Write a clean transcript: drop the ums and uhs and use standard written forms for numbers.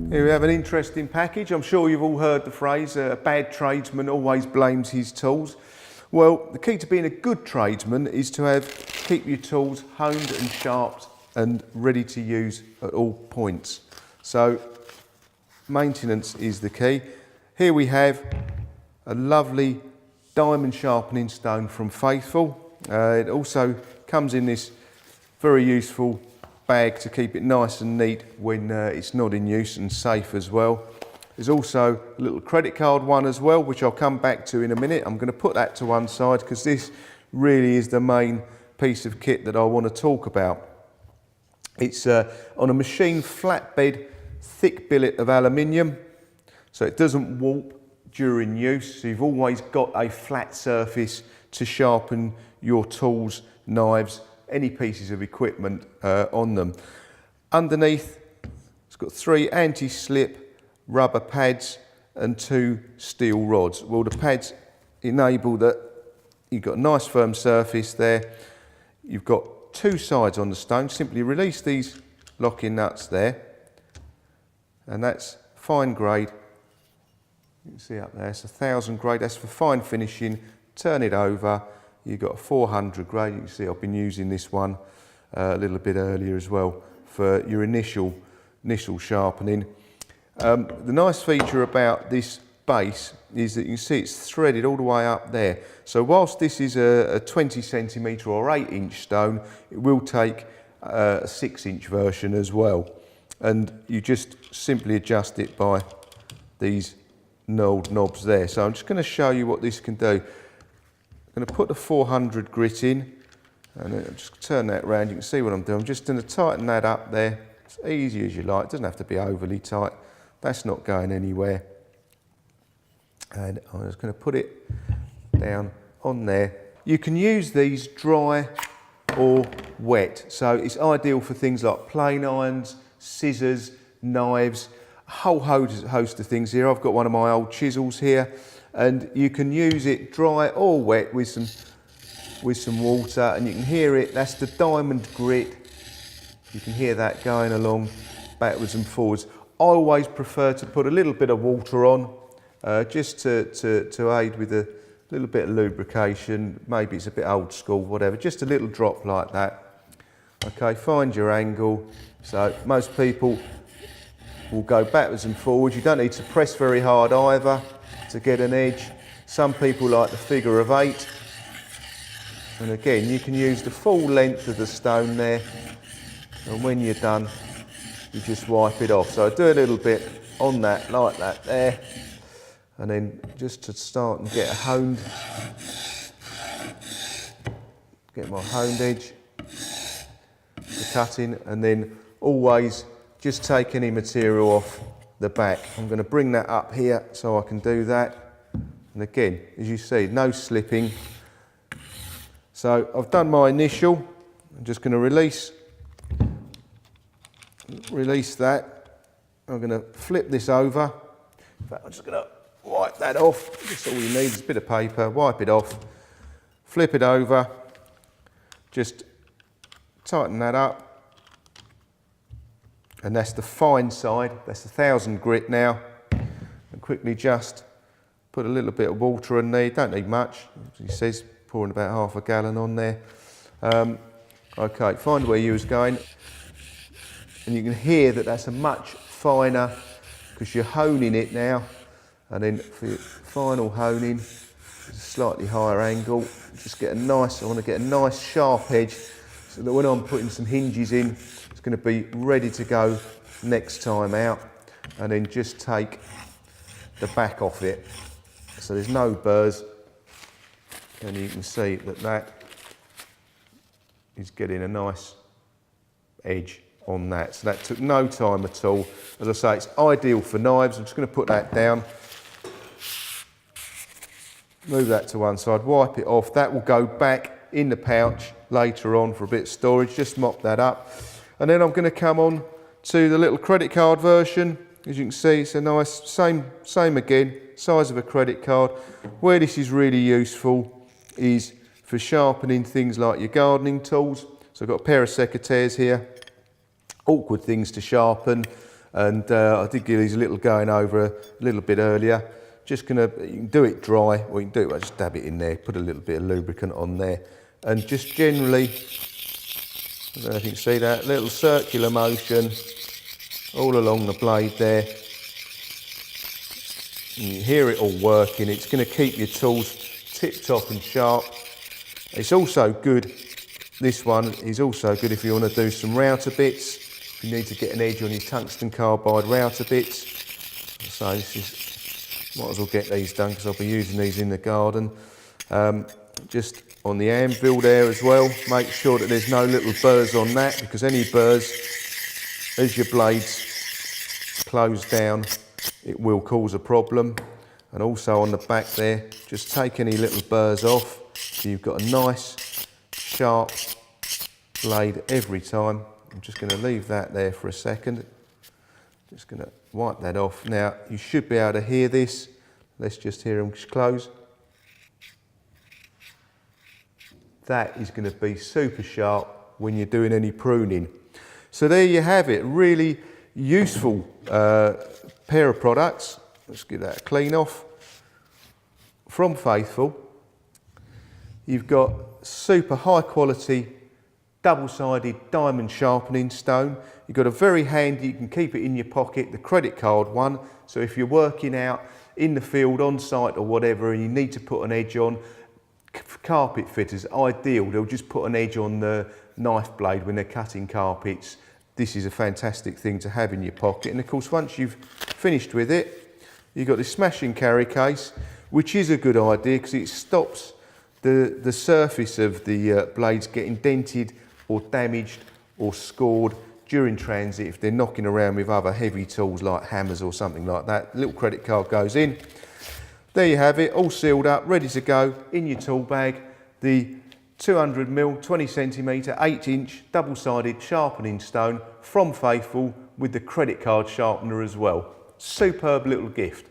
Here we have an interesting package. I'm sure you've all heard the phrase, a bad tradesman always blames his tools. Well, the key to being a good tradesman is to keep your tools honed and sharpened and ready to use at all points. So maintenance is the key. Here we have a lovely diamond sharpening stone from Faithfull. It also comes in this very useful bag to keep it nice and neat when it's not in use, and safe as well. There's also a little credit card one as well, which I'll come back to in a minute. I'm going to put that to one side because this really is the main piece of kit that I want to talk about. It's on a machine flatbed thick billet of aluminium, so it doesn't warp during use, so you've always got a flat surface to sharpen your tools, knives, any pieces of equipment on them. Underneath, it's got 3 anti-slip rubber pads and 2 steel rods. Well, the pads enable that you've got a nice firm surface there. You've got 2 sides on the stone. Simply release these locking nuts there, and that's fine grade. You can see up there, it's 1000 grade. That's for fine finishing. Turn it over. You've got a 400 grade. You can see I've been using this one a little bit earlier as well for your initial sharpening. The nice feature about this base is that you can see it's threaded all the way up there. So whilst this is a 20 centimetre or 8-inch stone, it will take a 6-inch version as well. And you just simply adjust it by these knurled knobs there. So I'm just going to show you what this can do. I'm going to put the 400 grit in, and then just turn that around. You can see what I'm doing. I'm just going to tighten that up there, as easy as you like. It doesn't have to be overly tight. That's not going anywhere. And I'm just going to put it down on there. You can use these dry or wet, so it's ideal for things like plane irons, scissors, knives, a whole host of things here. I've got one of my old chisels here, and you can use it dry or wet with some water, and you can hear it. That's the diamond grit. You can hear that going along backwards and forwards. I always prefer to put a little bit of water on, just to aid with a little bit of lubrication. Maybe it's a bit old school, whatever, just a little drop like that. Okay, find your angle. So most people will go backwards and forwards. You don't need to press very hard either to get an edge. Some people like the figure of 8. And again, you can use the full length of the stone there. And when you're done, you just wipe it off. So I do a little bit on that, like that there. And then just to start and get my honed edge to cut in, and then always just take any material off the back. I'm going to bring that up here so I can do that. And again, as you see, no slipping. So I've done my initial. I'm just going to release that. I'm going to flip this over. In fact, I'm just going to wipe that off. That's all you need is a bit of paper. Wipe it off. Flip it over. Just tighten that up. And that's the fine side. That's 1000 grit now. And quickly just put a little bit of water in there. Don't need much. He says pouring about half a gallon on there. Okay, find where you was going. And you can hear that that's a much finer, because you're honing it now. And then for your final honing, a slightly higher angle. Just get a nice, I want to get a nice sharp edge so that when I'm putting some hinges in, it's going to be ready to go next time out. And then just take the back off it so there's no burrs. And you can see that that is getting a nice edge on that. So that took no time at all. As I say, it's ideal for knives. I'm just going to put that down. Move that to one side, wipe it off. That will go back in the pouch later on for a bit of storage. Just mop that up. And then I'm going to come on to the little credit card version. As you can see, it's a nice, same again, size of a credit card. Where this is really useful is for sharpening things like your gardening tools. So I've got a pair of secateurs here. Awkward things to sharpen. and I did give these a little going over a little bit earlier. Just gonna, you can do it dry, or you can do it, just dab it in there, put a little bit of lubricant on there, and just generally, I don't know if you can see that, little circular motion all along the blade there. And you hear it all working. It's going to keep your tools tip top and sharp. It's also good, this one is also good if you want to do some router bits, if you need to get an edge on your tungsten carbide router bits. So this is, might as well get these done because I'll be using these in the garden. Just on the anvil there as well, make sure that there's no little burrs on that, because any burrs, as your blades close down, it will cause a problem. And also on the back there, just take any little burrs off, so you've got a nice sharp blade every time. I'm just going to leave that there for a second. Just going to wipe that off. Now you should be able to hear this. Let's just hear them close. That is going to be super sharp when you're doing any pruning. So there you have it, really useful pair of products. Let's get that clean off. From Faithfull, you've got super high quality double-sided diamond sharpening stone. You've got a very handy, you can keep it in your pocket, the credit card one. So if you're working out in the field, on site or whatever, and you need to put an edge on, for carpet fitters, ideal. They'll just put an edge on the knife blade when they're cutting carpets. This is a fantastic thing to have in your pocket. And of course, once you've finished with it, you've got this smashing carry case, which is a good idea because it stops the surface of the blades getting dented or damaged or scored during transit if they're knocking around with other heavy tools like hammers or something like that. The little credit card goes in. There you have it, all sealed up, ready to go in your tool bag. The 200mm, 20cm, 8-inch double-sided sharpening stone from Faithfull with the credit card sharpener as well. Superb little gift.